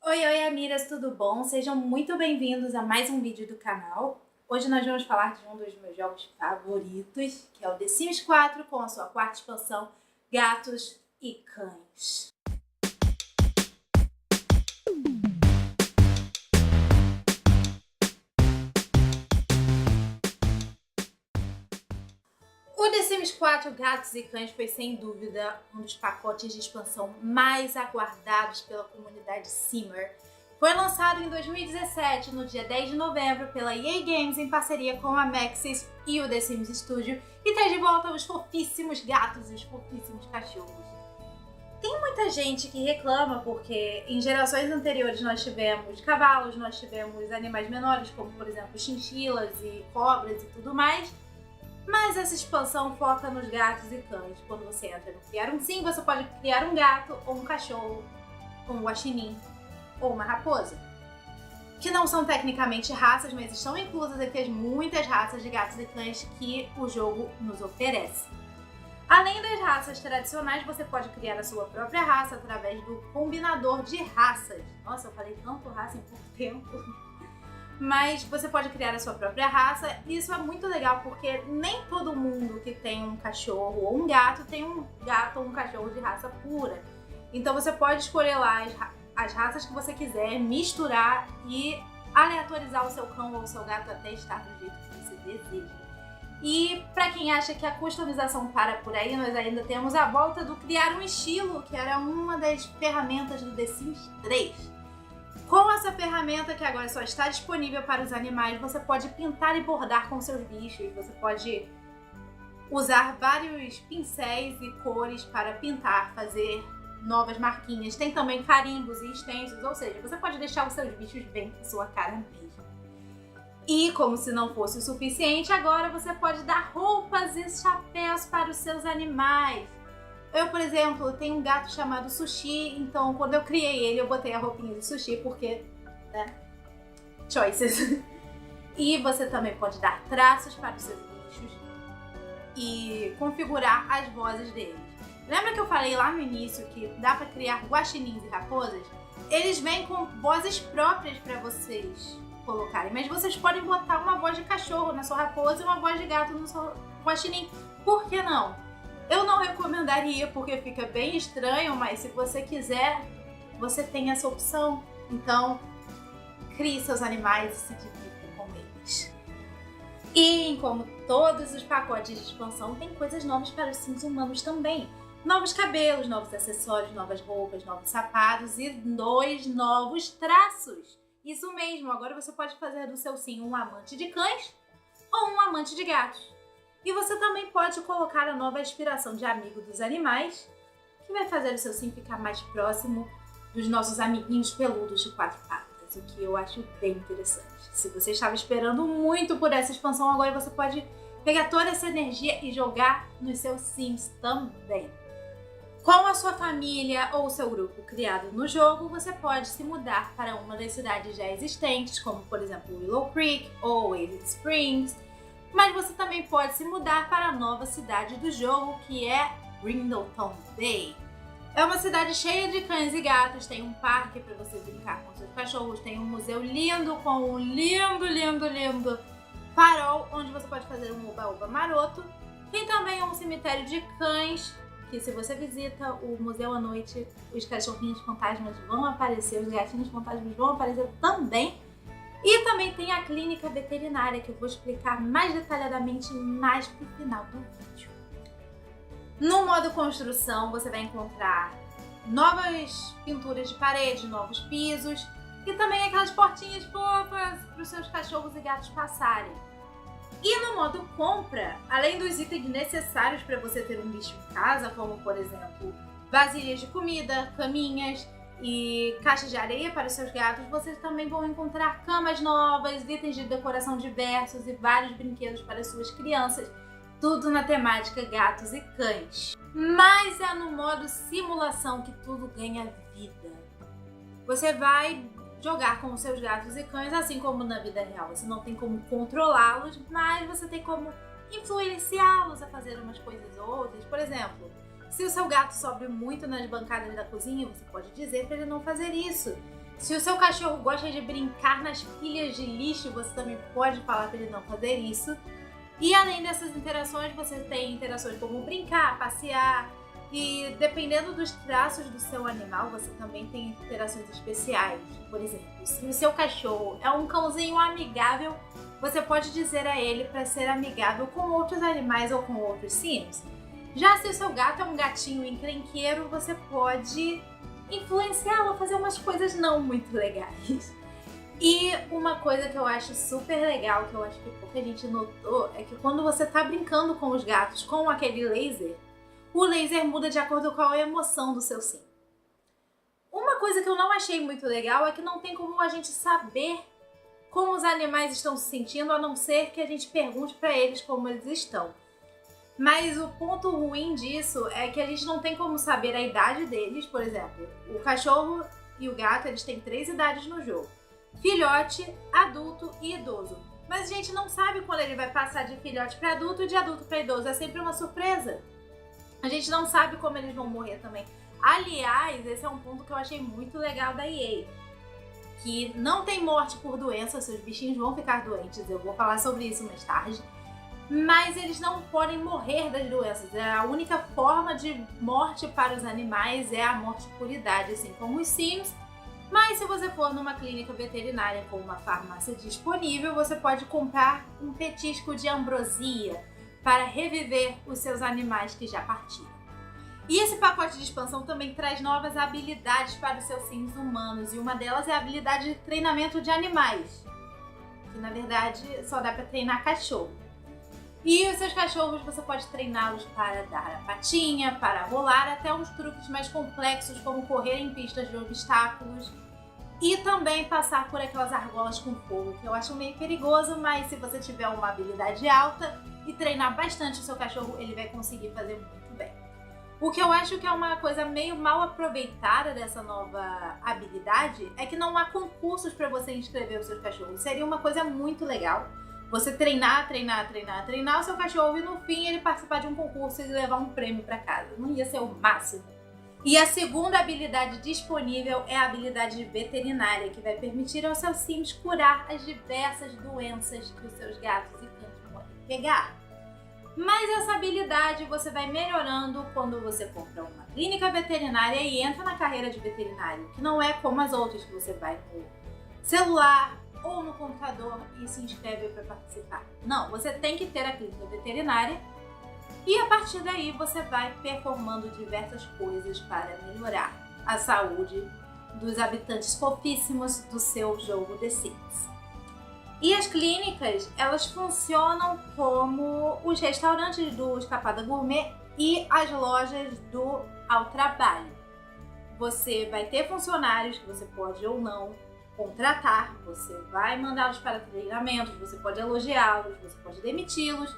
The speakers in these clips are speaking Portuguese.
Oi, oi, amigas, tudo bom? Sejam muito bem-vindos a mais um vídeo do canal. Hoje nós vamos falar de um dos meus jogos favoritos, que é o The Sims 4, com a sua quarta expansão, Gatos e Cães. O The Sims 4 Gatos e Cães foi sem dúvida um dos pacotes de expansão mais aguardados pela comunidade Simmer. Foi lançado em 2017, no dia 10 de novembro, pela EA Games em parceria com a Maxis e o The Sims Studio, e traz de volta os fofíssimos gatos e os fofíssimos cachorros. Tem muita gente que reclama porque em gerações anteriores nós tivemos cavalos, nós tivemos animais menores, como por exemplo chinchilas e cobras e tudo mais. Mas essa expansão foca nos gatos e cães. Quando você entra no Criar um Sim, você pode criar um gato, ou um cachorro, ou um guaxinim, ou uma raposa. Que não são tecnicamente raças, mas estão inclusas entre as muitas raças de gatos e cães que o jogo nos oferece. Além das raças tradicionais, você pode criar a sua própria raça através do combinador de raças. Nossa, eu falei tanto raça em pouco tempo. Mas você pode criar a sua própria raça, e isso é muito legal porque nem todo mundo que tem um cachorro ou um gato tem um gato ou um cachorro de raça pura. Então você pode escolher lá as raças que você quiser, misturar e aleatorizar o seu cão ou o seu gato até estar do jeito que você deseja. E para quem acha que a customização para por aí, nós ainda temos a volta do Criar um Estilo, que era uma das ferramentas do The Sims 3. Com essa ferramenta, que agora só está disponível para os animais, você pode pintar e bordar com seus bichos, você pode usar vários pincéis e cores para pintar, fazer novas marquinhas. Tem também carimbos e stencils, ou seja, você pode deixar os seus bichos bem com sua cara mesmo. E como se não fosse o suficiente, agora você pode dar roupas e chapéus para os seus animais. Eu, por exemplo, tenho um gato chamado Sushi, então quando eu criei ele, eu botei a roupinha de sushi, porque, né, choices. E você também pode dar traços para os seus bichos e configurar as vozes deles. Lembra que eu falei lá no início que dá para criar guaxinins e raposas? Eles vêm com vozes próprias para vocês colocarem, mas vocês podem botar uma voz de cachorro na sua raposa e uma voz de gato no seu guaxinim. Por que não? Eu não recomendaria porque fica bem estranho, mas se você quiser, você tem essa opção. Então, crie seus animais e se divirta com eles. E como todos os pacotes de expansão, tem coisas novas para os Sims humanos também. Novos cabelos, novos acessórios, novas roupas, novos sapatos e 2 novos traços. Isso mesmo, agora você pode fazer do seu Sim um amante de cães ou um amante de gatos. E você também pode colocar a nova aspiração de amigo dos animais, que vai fazer o seu Sim ficar mais próximo dos nossos amiguinhos peludos de 4 patas, o que eu acho bem interessante. Se você estava esperando muito por essa expansão, agora você pode pegar toda essa energia e jogar nos seus Sims também. Com a sua família ou o seu grupo criado no jogo, você pode se mudar para uma das cidades já existentes, como por exemplo Willow Creek ou Waving Springs, mas você também pode se mudar para a nova cidade do jogo, que é Brindleton Bay. É uma cidade cheia de cães e gatos, tem um parque para você brincar com seus cachorros, tem um museu lindo com um lindo farol, onde você pode fazer um oba-oba maroto. Tem também um cemitério de cães, que se você visita o museu à noite, os cachorrinhos fantasmas vão aparecer, os gatinhos fantasmas vão aparecer também. E também tem a clínica veterinária, que eu vou explicar mais detalhadamente mais pro final do vídeo. No modo construção, você vai encontrar novas pinturas de parede, novos pisos e também aquelas portinhas fofas para os seus cachorros e gatos passarem. E no modo compra, além dos itens necessários para você ter um bicho em casa, como por exemplo vasilhas de comida, caminhas e caixas de areia para os seus gatos, vocês também vão encontrar camas novas, itens de decoração diversos e vários brinquedos para suas crianças, tudo na temática gatos e cães. Mas é no modo simulação que tudo ganha vida. Você vai jogar com os seus gatos e cães, assim como na vida real. Você não tem como controlá-los, mas você tem como influenciá-los a fazer umas coisas ou outras. Por exemplo, se o seu gato sobe muito nas bancadas da cozinha, você pode dizer para ele não fazer isso. Se o seu cachorro gosta de brincar nas pilhas de lixo, você também pode falar para ele não fazer isso. E além dessas interações, você tem interações como brincar, passear. E dependendo dos traços do seu animal, você também tem interações especiais. Por exemplo, se o seu cachorro é um cãozinho amigável, você pode dizer a ele para ser amigável com outros animais ou com outros sims. Já se o seu gato é um gatinho encrenqueiro, você pode influenciá-lo a fazer umas coisas não muito legais. E uma coisa que eu acho super legal, que eu acho que pouca gente notou, é que quando você tá brincando com os gatos com aquele laser, o laser muda de acordo com a emoção do seu sim. Uma coisa que eu não achei muito legal é que não tem como a gente saber como os animais estão se sentindo, a não ser que a gente pergunte para eles como eles estão. Mas o ponto ruim disso é que a gente não tem como saber a idade deles. Por exemplo, o cachorro e o gato, eles têm 3 idades no jogo: filhote, adulto e idoso. Mas a gente não sabe quando ele vai passar de filhote para adulto e de adulto para idoso. É sempre uma surpresa. A gente não sabe como eles vão morrer também. Aliás, esse é um ponto que eu achei muito legal da EA, que não tem morte por doença, seus bichinhos vão ficar doentes, eu vou falar sobre isso mais tarde, mas eles não podem morrer das doenças. A única forma de morte para os animais é a morte por idade, assim como os sims. Mas se você for numa clínica veterinária com uma farmácia disponível, você pode comprar um petisco de ambrosia para reviver os seus animais que já partiram. E esse pacote de expansão também traz novas habilidades para os seus sims humanos, e uma delas é a habilidade de treinamento de animais, que na verdade só dá para treinar cachorro. E os seus cachorros você pode treiná-los para dar a patinha, para rolar, até uns truques mais complexos como correr em pistas de obstáculos e também passar por aquelas argolas com fogo, que eu acho meio perigoso, mas se você tiver uma habilidade alta e treinar bastante o seu cachorro, ele vai conseguir fazer muito bem. O que eu acho que é uma coisa meio mal aproveitada dessa nova habilidade é que não há concursos para você inscrever os seus cachorros. Seria uma coisa muito legal você treinar o seu cachorro e no fim ele participar de um concurso e levar um prêmio para casa. Não ia ser o máximo. E a segunda habilidade disponível é a habilidade veterinária, que vai permitir aos seus sims curar as diversas doenças que os seus gatos e cães podem pegar. Mas essa habilidade você vai melhorando quando você for para uma clínica veterinária e entra na carreira de veterinário, que não é como as outras que você vai no celular ou no computador e se inscreve para participar. Não, você tem que ter a clínica veterinária e a partir daí você vai performando diversas coisas para melhorar a saúde dos habitantes fofíssimos do seu jogo The Sims. E as clínicas, elas funcionam como os restaurantes do Escapada Gourmet e as lojas do Ao Trabalho. Você vai ter funcionários que você pode ou não contratar, você vai mandá-los para treinamentos, você pode elogiá-los, você pode demiti-los.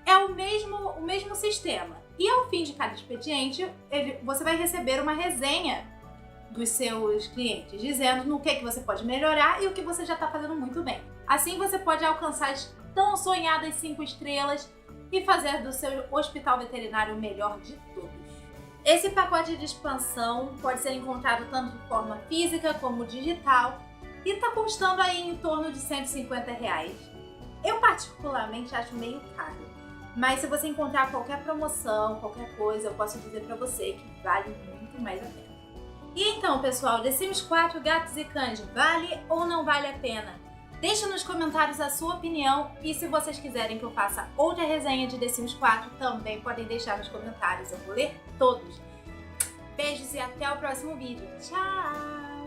É o mesmo sistema. E ao fim de cada expediente, você vai receber uma resenha dos seus clientes, dizendo no que você pode melhorar e o que você já está fazendo muito bem. Assim você pode alcançar as tão sonhadas 5 estrelas e fazer do seu hospital veterinário o melhor de todos. Esse pacote de expansão pode ser encontrado tanto de forma física como digital e está custando aí em torno de R$150. Eu particularmente acho meio caro, mas se você encontrar qualquer promoção, qualquer coisa, eu posso dizer para você que vale muito mais a pena. E então, pessoal, The Sims 4 Gatos e Cães, vale ou não vale a pena? Deixe nos comentários a sua opinião e se vocês quiserem que eu faça outra resenha de The Sims 4, também podem deixar nos comentários, eu vou ler todos. Beijos e até o próximo vídeo. Tchau!